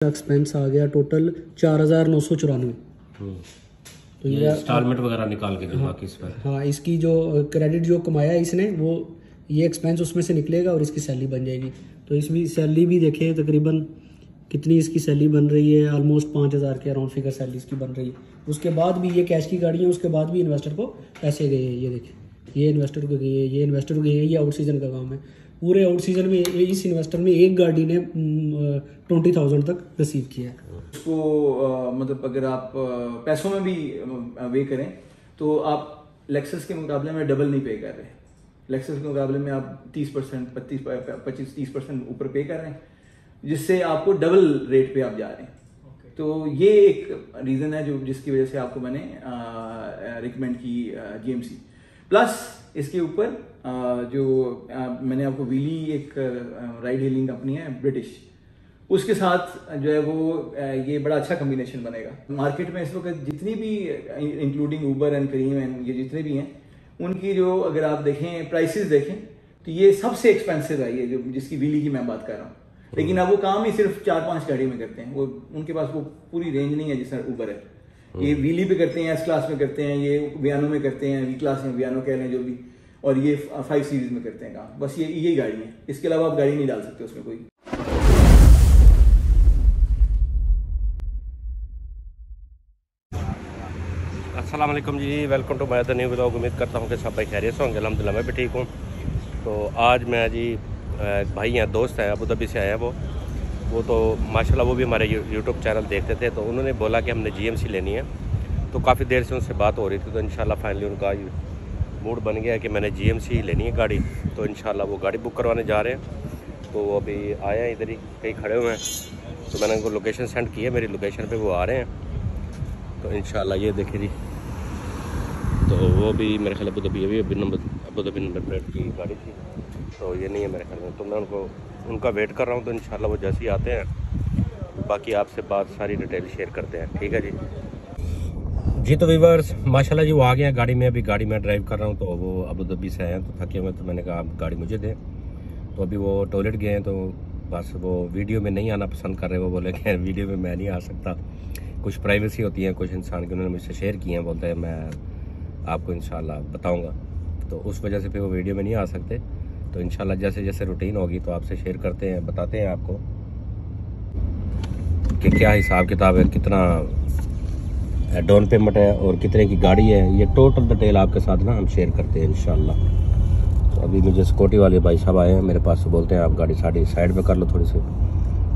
Expense आ गया total 4,994। तो ये इंस्टॉलमेंट वगैरह निकाल के जो बाकी इस पर हाँ, इसकी जो क्रेडिट जो कमाया इसने वो ये एक्सपेंस उसमें से निकलेगा और इसकी सैलरी बन जाएगी। तो इसमें सैलरी भी देखें तकरीबन कितनी इसकी सैलरी बन रही है, ऑलमोस्ट 5,000 के अराउंड फिगर सैलरी इसकी बन रही है। उसके बाद भी ये कैश की गाड़ी है, उसके बाद भी इन्वेस्टर को पैसे गए हैं। ये देखें, ये इन्वेस्टर को गए, ये इन्वेस्टर को गए, ये आउट सीजन का काम है। पूरे आउट सीजन में इस इन्वेस्टर में एक गाड़ी ने 20,000 तक रिसीव किया है। उसको मतलब अगर आप पैसों में भी वे करें तो आप लेक्सस के मुकाबले में डबल नहीं पे कर रहे। लेक्सस के मुकाबले में आप 30%, 25-30% ऊपर पे कर रहे हैं, जिससे आपको डबल रेट पे आप जा रहे हैं। तो ये एक रीज़न है जो जिसकी वजह से आपको मैंने रिकमेंड की जीएमसी। प्लस इसके ऊपर जो मैंने आपको वीली एक राइड हेलिंग कंपनी है ब्रिटिश, उसके साथ जो है वो ये बड़ा अच्छा कॉम्बिनेशन बनेगा। मार्केट में इस वक्त जितनी भी including Uber and Careem and ये जितने भी हैं, उनकी जो अगर आप देखें प्राइसेस देखें तो ये सबसे एक्सपेंसिव है, ये जो जिसकी वीली की मैं बात कर रहा हूँ। लेकिन अब वो काम ही सिर्फ 4-5 गाड़ी में करते हैं, वो उनके पास वो पूरी रेंज नहीं है जिस तरह ऊबर है। ये वीली पे करते हैं, एस क्लास में करते हैं, ये वियानो में करते हैं, वी क्लास में वियानो कह रहे हैं जो भी, और ये 5 सीरीज में करते हैं काम। बस यही गाड़ी है, इसके अलावा आप गाड़ी नहीं डाल सकते उसमें कोई। अस्सलाम वालेकुम जी, welcome to my the new vlog. उम्मीद करता हूँ कि सब भाई खैरियत से होंगे। अल्हम्दुलिल्लाह मैं भी ठीक हूँ। तो आज मैं जी भाई हैं, दोस्त हैं, अबू धाबी से आए हैं वो तो माशाल्लाह वो भी हमारे यूट्यूब चैनल देखते थे, तो उन्होंने बोला कि हमने जीएमसी लेनी है। तो काफ़ी देर से उनसे बात हो रही थी, तो इंशाल्लाह फाइनली उनका मूड बन गया है कि मैंने जीएमसी लेनी है गाड़ी। तो इंशाल्लाह वो गाड़ी बुक करवाने जा रहे हैं। तो वो अभी आए हैं, इधर ही कहीं खड़े हुए हैं। तो मैंने उनको लोकेशन सेंड की है, मेरी लोकेशन पर वो आ रहे हैं। तो इंशाल्लाह ये देखिए जी, तो वो भी मेरे ख्याल अबू धाबी नंबर प्लेट की गाड़ी थी, तो ये नहीं है मेरे ख्याल में। तो मैं उनका वेट कर रहा हूँ। तो इंशाल्लाह वो जैसे ही आते हैं बाकी आपसे बात सारी डिटेल शेयर करते हैं, ठीक है जी। तो व्यूअर्स माशाल्लाह जी वो आ गए हैं गाड़ी में। अभी गाड़ी में ड्राइव कर रहा हूँ। तो वो अबू धाबी से आए हैं, तो थके हुए, तो मैंने कहा आप गाड़ी मुझे दें। तो अभी वो टॉयलेट गए हैं, तो बस वो वीडियो में नहीं आना पसंद कर रहे। वो बोले कि वीडियो में मैं नहीं आ सकता, कुछ प्राइवेसी होती है कुछ इंसान की, उन्होंने मुझसे शेयर किए हैं। बोलते हैं मैं आपको इंशाल्लाह बताऊंगा, तो उस वजह से फिर वो वीडियो में नहीं आ सकते। तो इंशाल्लाह जैसे जैसे रूटीन होगी तो आपसे शेयर करते हैं, बताते हैं आपको कि क्या हिसाब किताब है, कितना डाउन पेमेंट है और कितने की गाड़ी है। ये टोटल डिटेल आपके साथ ना हम शेयर करते हैं इंशाल्लाह। तो अभी मुझे सिक्योरिटी वाले भाई साहब आए हैं मेरे पास, तो बोलते हैं आप गाड़ी साइड पे कर लो थोड़ी सी।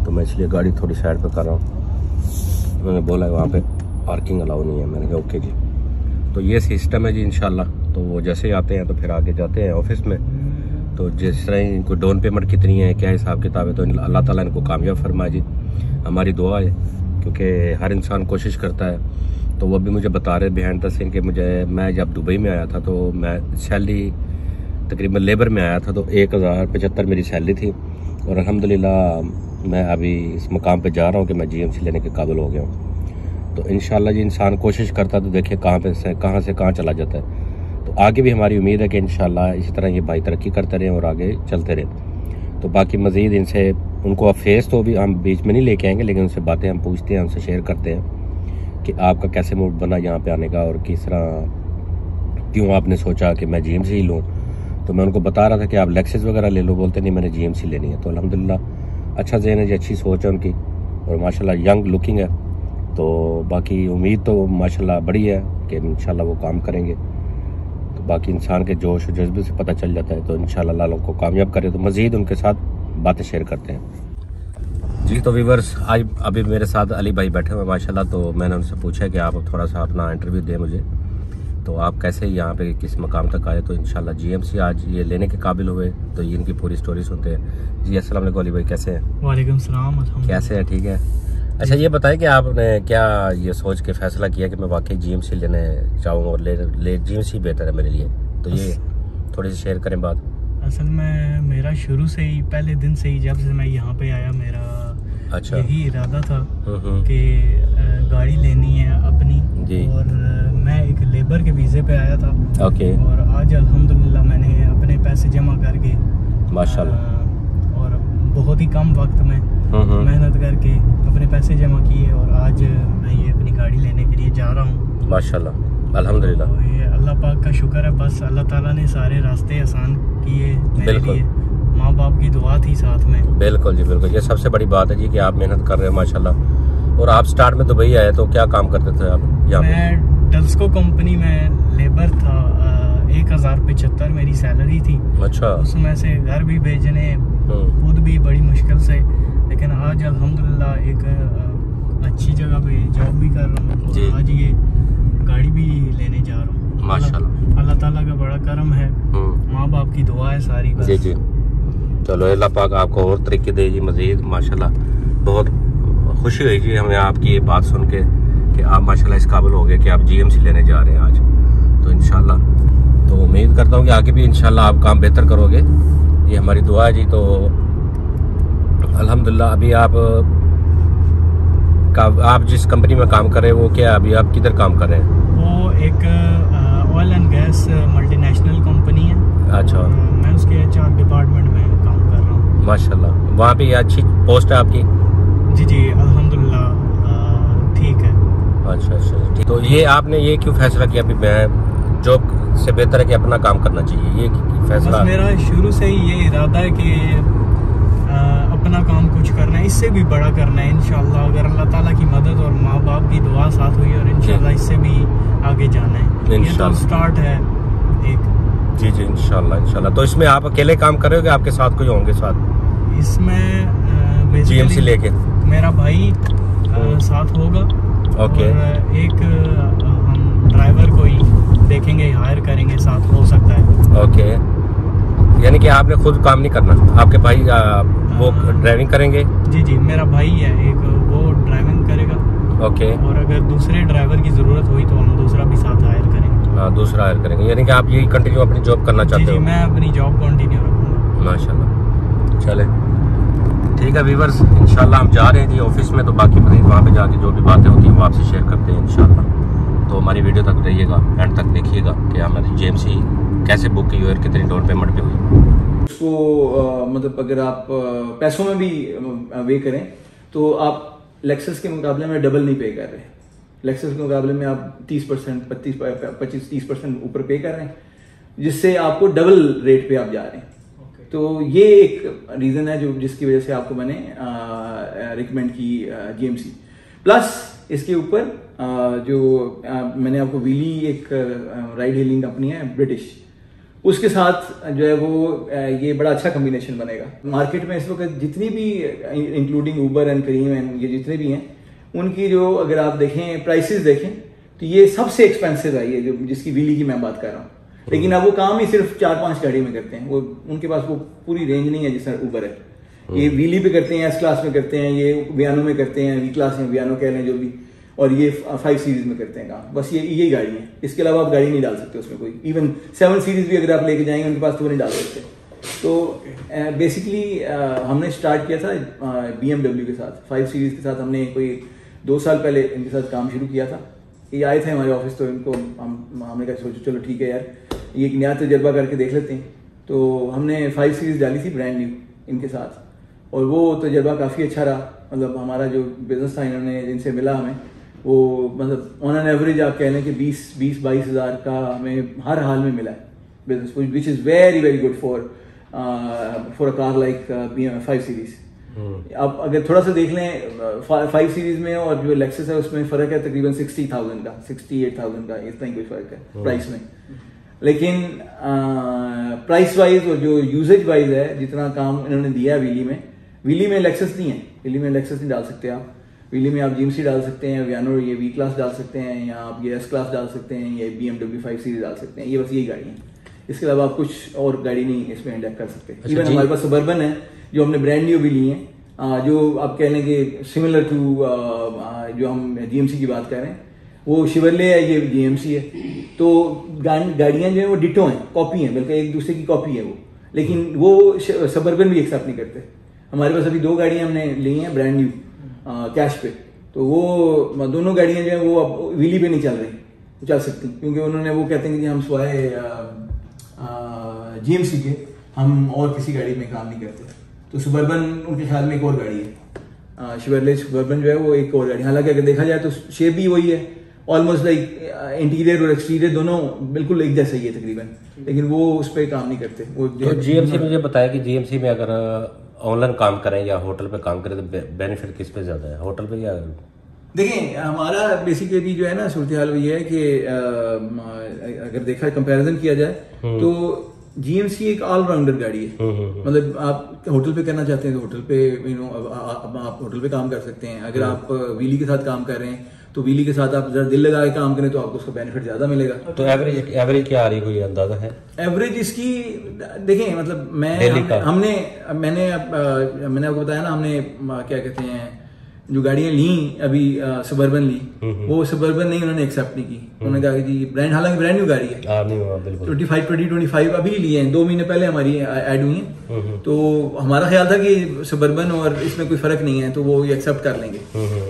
तो मैं इसलिए गाड़ी थोड़ी साइड पे कर रहा हूँ। उन्होंने बोला है वहाँ पे पार्किंग अलाउ नहीं है। मैंने कहा ओके जी। तो ये सिस्टम है जी इंशाल्लाह। तो वो जैसे ही आते हैं तो फिर आगे जाते हैं ऑफिस में। तो जिस तरह इनको डाउन पेमेंट कितनी है, क्या हिसाब किताब है, तो अल्लाह ताला इनको कामयाब फरमाए जी, हमारी दुआ है। क्योंकि हर इंसान कोशिश करता है। तो वो भी मुझे बता रहे बिहाइंड द सीन कि मैं जब दुबई में आया था तो मैं सैलरी तकरीबन लेबर में आया था, तो 1,075 मेरी सैलरी थी। और अल्हम्दुलिल्लाह मैं अभी इस मुकाम पर जा रहा हूँ कि मैं जीएमसी लेने के काबिल हो गया हूँ। तो इंशाल्लाह जी इंसान कोशिश करता है तो देखिए कहाँ से कहाँ चला जाता है। तो आगे भी हमारी उम्मीद है कि इंशाल्लाह इसी तरह ये भाई तरक्की करते रहें और आगे चलते रहें। तो बाकी मज़ीद इनसे उनको फेस तो भी हम बीच में नहीं लेके आएंगे, लेकिन उनसे बातें हम पूछते हैं, उनसे शेयर करते हैं कि आपका कैसे मूड बना यहाँ पे आने का और किस तरह क्यों आपने सोचा कि मैं जीएमसी ही लूँ। तो मैं उनको बता रहा था कि आप लेक्सस वगैरह ले लो, बोलते नहीं मैंने जीएमसी लेनी है। तो अल्हम्दुलिल्लाह अच्छा ज़हन है जी, अच्छी सोच है उनकी और माशाल्लाह यंग लुकिंग है। तो बाकी उम्मीद तो माशाल्लाह बड़ी है कि इंशाल्लाह वो काम करेंगे। तो बाकी इंसान के जोश और जज्बे से पता चल जाता है। तो इंशाल्लाह अल्लाह को कामयाब करे। तो मज़ीद उनके साथ बातें शेयर करते हैं जी। तो व्यूअर्स आज अभी मेरे साथ अली भाई बैठे हुए माशाल्लाह। तो मैंने उनसे पूछा कि आप थोड़ा सा अपना इंटरव्यू दें मुझे, तो आप कैसे यहाँ पे किस मकाम तक आए। तो इंशाल्लाह जीएमसी आज ये लेने के काबिल हुए। तो ये इनकी पूरी स्टोरी सुनते हैं जी। अस्सलाम वालेकुम अली भाई, कैसे हैं? वालेकुम सलाम। कैसे हैं? ठीक है। अच्छा ये बताएं कि आपने क्या ये सोच के फैसला किया कि मैं वाकई जीएमसी लेने चाहूँगा और ले जीएमसी बेहतर है मेरे लिए। तो ये थोड़ी सी शेयर करें बात। असल में मेरा शुरू से ही पहले दिन से ही जब से मैं यहाँ पे आया मेरा अच्छा यही इरादा था कि गाड़ी लेनी है अपनी जी। और मैं एक लेबर के वीज़े पे आया था। ओके। और आज अल्हम्दुलिल्लाह मैंने अपने पैसे जमा करके माशाल्लाह और बहुत ही कम वक्त में मेहनत करके अपने पैसे जमा किए और आज मैं ये अपनी गाड़ी लेने के लिए जा रहा हूँ। माशाल्लाह, अल्हम्दुलिल्लाह। तो ये अल्लाह पाक का शुक्र है, बस अल्लाह ताला ने सारे रास्ते आसान किए मेरे लिए। माँ बाप की दुआ थी साथ में। बिल्कुल जी, बिल्कुल। ये सबसे बड़ी बात है जी कि आप मेहनत कर रहे हो माशाल्लाह। और आप स्टार्ट में दुबई आए तो क्या काम करते थे आप यहाँ? मैं डल्सको कंपनी में लेबर था। 1075 मेरी सैलरी थी। अच्छा। उसमें से घर भी भेजने खुद भी बड़ी मुश्किल से, लेकिन आज अल्हम्दुलिल्लाह एक अच्छी जगह पे जॉब भी कर रहा हूँ। आज ये गाड़ी भी लेने जा रहा हूँ माशाल्लाह। अल्लाह ताला का बड़ा करम है, माँ बाप की दुआ है सारी। जी जी, चलो अल्लाह पाक आपको और तरीके दे जी मजीद। माशाल्लाह बहुत खुशी हुई जी हमें आपकी ये बात सुन के कि आप माशाल्लाह इस काबिल हो गए कि आप GMC लेने जा रहे हैं आज। तो इंशाल्लाह तो उम्मीद करता हूँ कि आगे भी इंशाल्लाह आप काम बेहतर करोगे, ये हमारी दुआ है जी। तो अल्हम्दुलिल्लाह अभी आप जिस कंपनी में काम कर रहे हैं वो क्या, अभी आप किधर काम कर रहे हैं? वो एक oil and gas multinational company है। अच्छा। मैं उसके HR डिपार्टमेंट में काम कर रहा हूँ। माशाल्लाह, वहाँ पे अच्छी पोस्ट है आपकी? जी जी अल्हम्दुलिल्लाह ठीक है। अच्छा अच्छा ठीक। तो ये आपने ये क्यों फैसला किया भी मैं जॉब से बेहतर है कि अपना काम करना चाहिए, ये फैसला? बस मेरा शुरू से ही ये इरादा है कि अपना काम कुछ करना है, इससे भी बड़ा करना है इंशाल्लाह। अगर अल्लाह ताला की मदद और माँ बाप की दुआ साथ हुई और इंशाल्लाह इससे भी आगे जाना है। ये तो स्टार्ट है एक। जी जी इंशाल्लाह इंशाल्लाह। तो इसमें आप अकेले काम कर रहे हो कि आपके साथ कोई होंगे साथ? इसमें GMC लेके मेरा भाई साथ होगा। ओके। और एक हम ड्राइवर को ही देखेंगे, हायर करेंगे, साथ हो सकता है। ओके, यानी कि आपने खुद काम नहीं करना, आपके भाई वो ड्राइविंग करेंगे? जी जी मेरा भाई है एक, वो ड्राइविंग करेगा। ओके। और अगर दूसरे ड्राइवर की जरूरत हुई तो हम दूसरा भी साथ हायर करेंगे। हाँ, दूसरा हायर करेंगे, यानी कि आप यही कंटिन्यू अपनी जॉब करना चाहते हो? जी मैं अपनी जॉब कंटिन्यू रखूँगा। माशाल्लाह। चले ठीक है व्यूअर्स, इंशाल्लाह हम जा रहे हैं जी ऑफिस में। तो बाकी वहाँ पे जाके जो भी बातें होती हैं वो आपसे शेयर करते हैं इंशाल्लाह। तो हमारी वीडियो तक रहिएगा, एंड तक देखिएगा कि हमारी GMC कैसे बुक की हुई और कितनी डाउन पेमेंट पे हुई। उसको मतलब अगर आप पैसों में भी वे करें तो आप लेक्सस के मुकाबले में डबल नहीं पे कर रहे। लेक्सस के मुकाबले में आप 30%, 25-30% ऊपर पे कर रहे हैं, जिससे आपको डबल रेट पे आप जा रहे हैं। तो ये एक रीजन है जो जिसकी वजह से आपको मैंने रिकमेंड की GMC। प्लस इसके ऊपर जो मैंने आपको व्हीली एक राइड हेलिंग कंपनी है ब्रिटिश, उसके साथ जो है वो ये बड़ा अच्छा कॉम्बिनेशन बनेगा। मार्केट में इस वक्त जितनी भी including Uber and Careem and ये जितने भी हैं, उनकी जो अगर आप देखें प्राइसेस देखें तो ये सबसे एक्सपेंसिव है, ये जो जिसकी व्हीली की मैं बात कर रहा हूँ। लेकिन अब वो काम ही सिर्फ 4-5 गाड़ी में करते हैं, वो उनके पास वो पूरी रेंज नहीं है जिस तरह उबर है। ये व्हीली पे करते हैं, S क्लास में करते हैं, ये वियानो में करते हैं, V क्लास में वियानो कह लें जो भी, और ये 5 सीरीज में करते हैं काम। बस यही गाड़ी है, इसके अलावा आप गाड़ी नहीं डाल सकते उसमें कोई। इवन 7 सीरीज भी अगर आप लेके जाएंगे उनके पास तो वो नहीं डाल सकते। तो बेसिकली हमने स्टार्ट किया था BMW के साथ, 5 सीरीज के साथ हमने कोई 2 साल पहले इनके साथ काम शुरू किया था। ये आए थे हमारे ऑफिस, तो इनको हमने कहा सोचो चलो ठीक है यार, ये एक नया तजर्बा करके देख लेते हैं। तो हमने 5 सीरीज डाली थी ब्रांड न्यू इनके साथ, और वो तजर्बा काफ़ी अच्छा रहा। मतलब हमारा जो बिजनेस था इन्होंने जिनसे मिला हमें, वो मतलब ऑन एन एवरेज आप कह लें कि 20-22 हज़ार का हमें हर हाल में मिला है business, which is very very good for a car like 5 series. अब अगर थोड़ा सा देख लें 5 सीरीज में और जो लेक्सस है उसमें फ़र्क है तकरीबन 60,000 का, 68,000 का, इतना ही कोई फ़र्क है प्राइस में। लेकिन प्राइस वाइज और जो यूजेज वाइज है, जितना काम इन्होंने दिया व्हीली में लेक्सस नहीं है, व्हीली में लेक्सस नहीं डाल सकते आप। व्हीली में आप GMC डाल सकते हैं, वियानो ये V क्लास डाल सकते हैं, या आप ये S क्लास डाल सकते हैं, या BMW 5 सीरीज डाल सकते हैं। ये बस यही गाड़ी है, इसके अलावा आप कुछ और गाड़ी नहीं इसमें इंडेक्ट कर सकते। इवन हमारे पास सबर्बन है जो हमने ब्रांड न्यू भी ली है, जो आप कह लेंगे सिमिलर टू जो हम GMC की बात कर रहे हैं, वो शिवरले है, ये GMC है। तो गाड़ियां जो है वो डिटो हैं, कॉपी हैं, बल्कि एक दूसरे की कॉपी है वो, लेकिन वो सबर्बन भी एक्सेप्ट नहीं करते। हमारे पास अभी 2 गाड़ियां हमने ली हैं ब्रांड न्यू कैश पे, तो वो दोनों गाड़ियां जो है वो अब व्हीली पे नहीं चल रही, चल सकती, क्योंकि उन्होंने वो कहते हैं कि हम स्वाए GMC के हम और किसी गाड़ी में काम नहीं करते। तो सुबर्बन उनके ख्याल में एक और गाड़ी है, शेवरले सबर्बन जो है वो एक और गाड़ी, हालांकि अगर देखा जाए तो शेप भी वही है, ऑलमोस्ट लाइक इंटीरियर और एक्सटीरियर दोनों बिल्कुल एक जैसा ही है तकरीबन, लेकिन वो उस पर काम नहीं करते वो। तो जीएमसी मुझे बताया कि जीएमसी में अगर ऑनलाइन काम करें या होटल पे काम करें तो बेनिफिट किस पे ज़्यादा है, होटल पे या? देखें हमारा बेसिकली जो है ना सूरत हाल ये है कि अगर देखा कंपैरिजन किया जाए तो जीएमसी एक ऑलराउंडर गाड़ी है। मतलब आप होटल पे करना चाहते हैं तो होटल पे आप होटल पे काम कर सकते हैं। अगर आप व्हीली के साथ काम कर रहे हैं तो व्हीली के साथ आप जरा दिल लगा के काम करें तो आपको उसका बेनिफिट ज्यादा मिलेगा। तो एवरेज क्या आ रही है, कोई अंदाजा है? एवरेज इसकी देखें, मतलब मैंने आपको बताया ना, हमने क्या कहते हैं जो गाड़ियां ली अभी सबर्बन ली, वो सबर्बन नहीं उन्होंने एक्सेप्ट नहीं की। उन्होंने कहा कि जी ब्रांड, हालांकि ब्रांड न्यू गाड़ी है, 2025 अभी लिए हैं, 2 महीने पहले हमारी ऐड हुई है। तो हमारा ख्याल था कि सबर्बन और इसमें कोई फर्क नहीं है तो वो ये एक्सेप्ट कर लेंगे,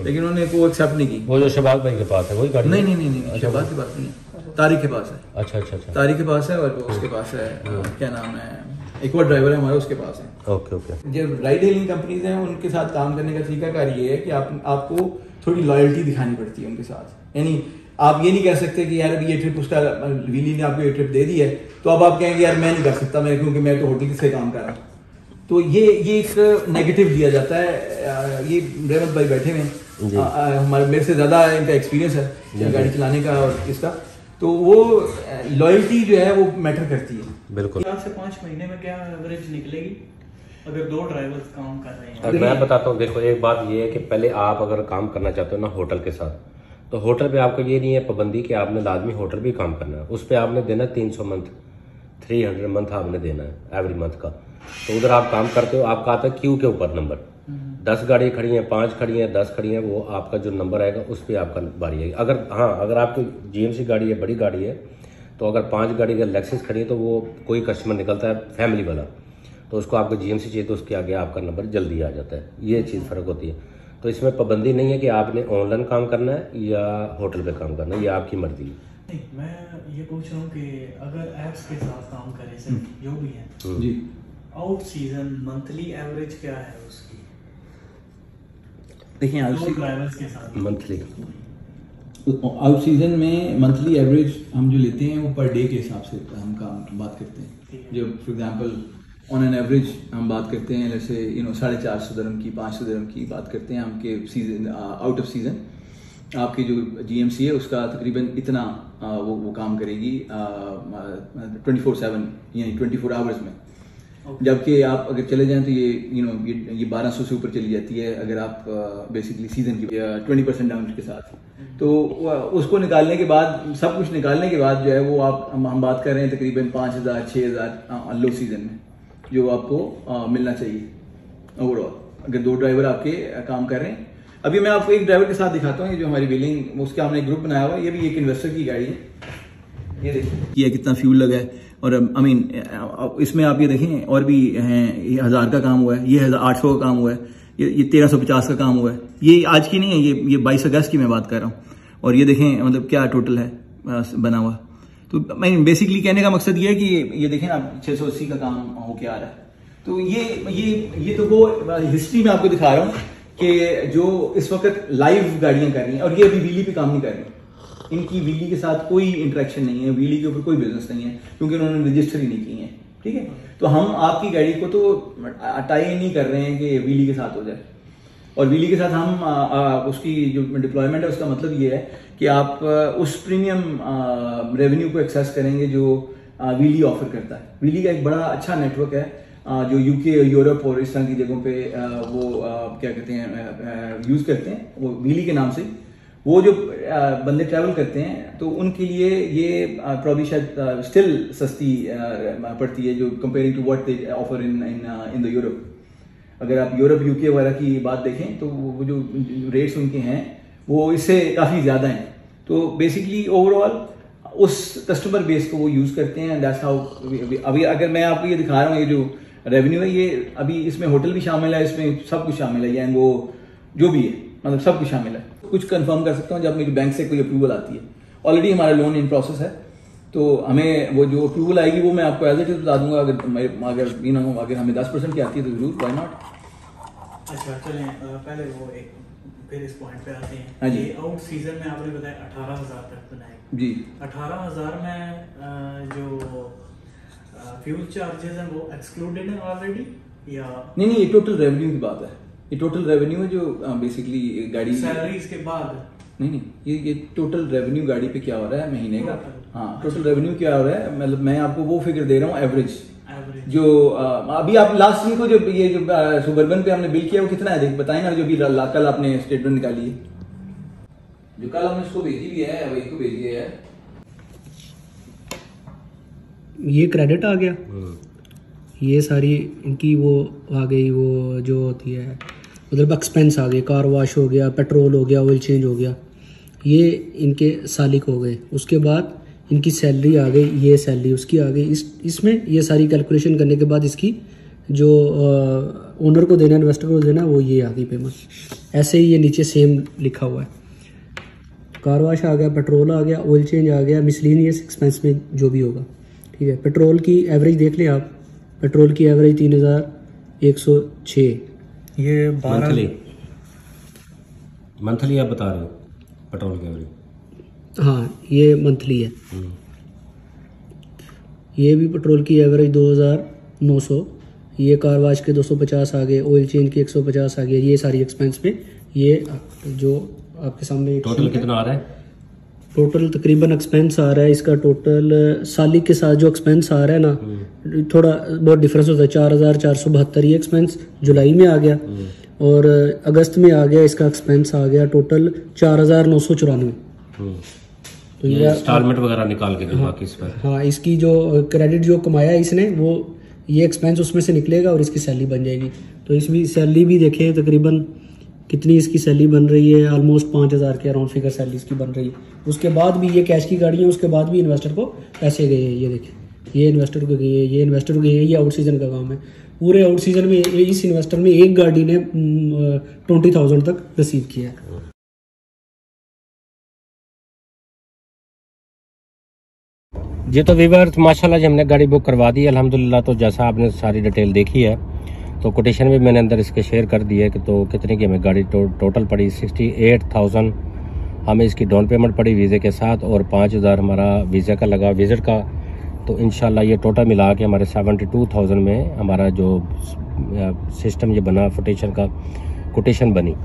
लेकिन उन्होंने वो एक्सेप्ट नहीं की। वो जो शहबाज भाई के पास है वही गाड़ी? नहीं, शहबाज के पास नहीं है, तारिक के पास है। अच्छा, तारिक के पास है और उसके पास है क्या नाम है, एक और ड्राइवर है हमारा उसके पास है। ओके। जो राइड हेलिंग कंपनीज हैं उनके साथ काम करने का तरीकाकार ये है कि आपको थोड़ी लॉयल्टी दिखानी पड़ती है उनके साथ। यानी आप ये नहीं कह सकते कि यार अभी ये ट्रिप उसका व्हीली ने आपको ये ट्रिप दे दी है तो अब आप कहेंगे यार मैं नहीं कर सकता, मैं क्योंकि मैं तो होटल से काम कर रहा हूँ। तो ये एक नेगेटिव दिया जाता है। ये रहमत भाई बैठे हुए हमारे, मेरे से ज्यादा इनका एक्सपीरियंस है गाड़ी चलाने का और इसका, तो वो लॉयल्टी जो है वो मैटर करती है। बिल्कुल। 4 से 5 महीने में क्या एवरेज निकलेगी अगर 2 ड्राइवर्स काम कर रहे हैं? मैं बताता हूँ, देखो एक बात ये है कि पहले आप अगर काम करना चाहते हो ना होटल के साथ, तो होटल पे आपको ये नहीं है पाबंदी कि आपने लाजमी होटल भी काम करना है, उस पर आपने देना 300 मंथ, 300 मंथ आपने देना है एवरी मंथ का। तो उधर आप काम करते हो, आपका आता है क्यू के ऊपर नंबर, 10 गाड़ी खड़ी हैं, 5 खड़ी हैं, 10 खड़ी हैं, वो आपका जो नंबर आएगा उस पर आपका बारी आएगी। अगर आपकी जीएमसी गाड़ी है, बड़ी गाड़ी है, तो अगर 5 गाड़ी अगर लेक्सस खड़ी है तो वो कोई कस्टमर निकलता है फैमिली वाला, तो उसको आपको जीएमसी चाहिए तो उसके आगे आपका नंबर जल्दी आ जाता है। ये चीज़ फ़र्क होती है। तो इसमें पाबंदी नहीं है कि आपने ऑनलाइन काम करना है या होटल पे काम करना है, ये आपकी मर्जी है। नहीं, मैं ये पूछ रहा हूँ कि अगर एप्स के साथ काम करें सर जो भी है जी, आउट सीजन मंथली एवरेज क्या है उसकी? देखिए ड्राइवर्स के साथ मंथली आउट सीजन में मंथली एवरेज हम जो लेते हैं वो पर डे के हिसाब से हम काम बात करते हैं। जो for example on an average हम बात करते हैं जैसे 450 दिरहम की, 500 दिरहम की बात करते हैं हमके सीजन आउट ऑफ सीजन। आपकी जो जीएमसी है उसका तकरीबन इतना वो काम करेगी 24/7 यानी 24 आवर्स में। जबकि आप अगर चले जाएं तो ये ये 1200 से ऊपर चली जाती है अगर आप बेसिकली सीजन की 20% डाउन के साथ। तो उसको निकालने के बाद, सब कुछ निकालने के बाद जो है वो हम बात कर रहे हैं तकरीबन 5000 6000 लो सीजन में जो आपको मिलना चाहिए ओवरऑल अगर 2 ड्राइवर आपके काम कर रहे हैं। अभी मैं आपको एक ड्राइवर के साथ दिखाता हूँ, ये जो हमारी बिलिंग उसका हमने ग्रुप बनाया हुआ है। ये भी एक इन्वेस्टर की गाड़ी है, ये देखिए ये कितना फ्यूल लगा है। और आई मीन इसमें आप ये देखें और भी हैं, 1000 का काम हुआ है, ये 800 का काम हुआ है, ये 1350 का काम हुआ है। ये आज की नहीं है, ये 22 अगस्त की मैं बात कर रहा हूँ। और ये देखें मतलब क्या टोटल है बना हुआ। तो मैं बेसिकली कहने का मकसद ये है कि ये देखें आप 680 का काम होके आ रहा है। तो ये तो वो हिस्ट्री में आपको दिखा रहा हूँ कि जो इस वक्त लाइव गाड़ियां कर रही हैं, और ये अभी व्हीली पे काम नहीं कर रही, इनकी व्हीली के साथ कोई इंटरेक्शन नहीं है, व्हीली के ऊपर कोई बिजनेस नहीं है क्योंकि उन्होंने रजिस्टर ही नहीं की है। ठीक है, तो हम आपकी गाड़ी को तो टाई नहीं कर रहे हैं कि व्हीली के साथ हो जाए। और व्हीली के साथ हम उसकी जो डिप्लॉयमेंट है उसका मतलब ये है कि आप उस प्रीमियम रेवेन्यू को एक्सेस करेंगे जो व्हीली ऑफर करता है। व्हीली का एक बड़ा अच्छा नेटवर्क है जो यूके, यूरोप और इस तरह की जगहों पे वो क्या कहते हैं यूज करते हैं वो व्हीली के नाम से। वो जो बंदे ट्रैवल करते हैं तो उनके लिए ये प्रॉब्ली शायद स्टिल सस्ती पड़ती है जो comparing to what they offer in the Europe. अगर आप यूरोप यूके वगैरह की बात देखें तो वो जो रेट्स उनके हैं वो इससे काफ़ी ज़्यादा हैं। तो बेसिकली ओवरऑल उस कस्टमर बेस को वो यूज़ करते हैं। दैट्स हाउ अभी अगर मैं आपको ये दिखा रहा हूँ, ये जो रेवेन्यू है ये अभी इसमें होटल भी शामिल है, इसमें सब कुछ शामिल है, यानी वो जो भी है मतलब सब कुछ शामिल है। कुछ कंफर्म कर सकता हूँ जब मेरी बैंक से कोई अप्रूवल आती है। ऑलरेडी हमारा लोन इन प्रोसेस है, तो हमें वो जो अप्रूवल आएगी वो मैं आपको एज इट इज बता दूंगा। अगर हमें 10% की आती है तो जरूर, व्हाई नॉट। अच्छा चलें, पहले वो एक फिर इस पॉइंट पे आते हैं। हाँ जी। आउट सीजन में आपने बताया 18,000 तक बनाए जी। 18,000 में जो फ्यूल चार्जेस हैं वो एक्सक्लूडेड है ऑलरेडी या नहीं, ये टोटल रेवेन्यू की बात है। ये टोटल रेवेन्यू है जो बेसिकली गाड़ी सैलरीज के बाद? नहीं, ये टोटल रेवेन्यू गाड़ी पे क्या हो रहा है महीने का। हाँ, टोटल रेवेन्यू क्या हो रहा है, मतलब मैं आपको वो फिगर दे रहा हूँ एवरेज। जो अभी आप लास्ट वीक को जो ये जो सुबर्बन पे हमने बिल किया वो कितना है, देख बताएं ना। जो भी कल आपने स्टेटमेंट निकाली है, जो कल हमने इसको भेजी भी है, अब इसको भेजी है। ये क्रेडिट आ गया, ये सारी इनकी वो आ गई, वो जो होती है मतलब एक्सपेंस आ गए, कार वॉश हो गया, पेट्रोल हो गया, ऑयल चेंज हो गया, ये इनके सालिक हो गए। उसके बाद इनकी सैलरी आ गई, ये सैलरी उसकी आ गई। इसमें ये सारी कैलकुलेशन करने के बाद इसकी जो ओनर को देना, इन्वेस्टर को देना, वो ये आ गई पेमेंट। ऐसे ही ये नीचे सेम लिखा हुआ है, कार वॉश आ गया, पेट्रोल आ गया, ऑयल चेंज आ गया, मिसलेनियस एक्सपेंस में जो भी होगा। ठीक है, पेट्रोल की एवरेज देख लें आप, पेट्रोल की एवरेज 3,106। ये मंथली आप बता रहे हो पेट्रोल की एवरेज? हाँ, ये मंथली है। ये भी पेट्रोल की एवरेज 2,900, ये कार वाश के 250 आ गए, ऑयल चेंज के 150 आ गए। ये सारी एक्सपेंस पे ये जो आपके सामने टोटल कितना आ रहा है? टोटल तकरीबन एक्सपेंस आ रहा है इसका, टोटल सालिक के साथ जो एक्सपेंस आ रहा है ना, थोड़ा बहुत डिफरेंस होता है। 4,472 ये एक्सपेंस जुलाई में आ गया, और अगस्त में आ गया इसका एक्सपेंस आ गया टोटल 4,994। तो ये इंस्टॉलमेंट वगैरह निकाल के बाकी इस पर। हाँ, इसकी जो क्रेडिट जो कमाया इसने, वो ये एक्सपेंस उसमें से निकलेगा और इसकी सैलरी बन जाएगी। तो इसमें सैलरी भी देखें तकरीबन कितनी इसकी सैलरी बन रही है, ऑलमोस्ट 5,000 के अराउंड फिगर सैलरी इसकी बन रही है। उसके बाद भी ये कैश की गाड़ी है, उसके बाद भी इन्वेस्टर को पैसे गए हैं। ये देखें, ये इन्वेस्टर को गए हैं, ये इन्वेस्टर को गए हैं। ये आउट सीजन का काम है। पूरे आउट सीजन में इस इन्वेस्टर ने एक गाड़ी ने 20,000 तक रिसीव किया है। जी तो व्यूअर्स, माशाल्लाह जी हमने गाड़ी बुक करवा दी अल्हम्दुलिल्लाह। तो जैसा आपने सारी डिटेल देखी है, तो कोटेशन भी मैंने अंदर इसके शेयर कर दी है कि तो कितने की हमें गाड़ी टोटल पड़ी 68,000 हमें इसकी डाउन पेमेंट पड़ी वीज़े के साथ, और 5,000 हमारा वीज़ा का लगा, विज़िट का। तो इंशाल्लाह ये टोटल मिला के हमारे 72,000 में हमारा जो सिस्टम ये बना, फोटेशन का कोटेशन बनी।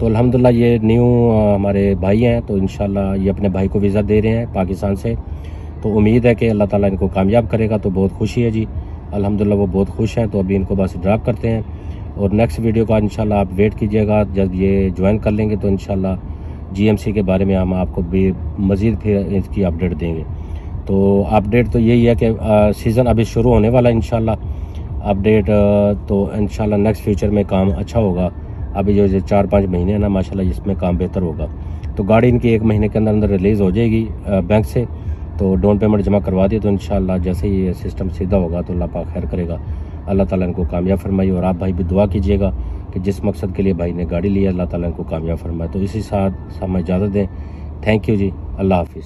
तो अल्हम्दुलिल्लाह ये न्यू हमारे भाई हैं, तो इंशाल्लाह ये अपने भाई को वीज़ा दे रहे हैं पाकिस्तान से। तो उम्मीद है कि अल्लाह ताला इनको कामयाब करेगा। तो बहुत खुशी है जी, अल्हम्दुलिल्लाह वो बहुत खुश हैं। तो अभी इनको बस ड्रॉप करते हैं, और नेक्स्ट वीडियो का इंशाल्लाह आप वेट कीजिएगा। जब ये ज्वाइन कर लेंगे तो इंशाल्लाह जीएमसी के बारे में हम आपको भी मज़ीद फिर इसकी अपडेट देंगे। तो अपडेट तो यही है कि सीज़न अभी शुरू होने वाला है इंशाल्लाह। अपडेट तो इंशाल्लाह नेक्स्ट फ्यूचर में काम अच्छा होगा। अभी जो 4-5 महीने हैं ना, माशाल्लाह इसमें काम बेहतर होगा। तो गाड़ी इनकी 1 महीने के अंदर अंदर रिलीज़ हो जाएगी बैंक से। तो डाउन पेमेंट जमा करवा दिए, तो इंशाल्लाह जैसे ही ये सिस्टम सीधा होगा तो अल्लाह पाक खैर करेगा। अल्लाह ताला इनको कामयाब फरमाए, और आप भाई भी दुआ कीजिएगा कि जिस मकसद के लिए भाई ने गाड़ी ली है, अल्लाह ताला इनको कामयाब फरमाए। तो इसी साथ हमें इजाज़त दें। थैंक यू जी, अल्लाह हाफिज़।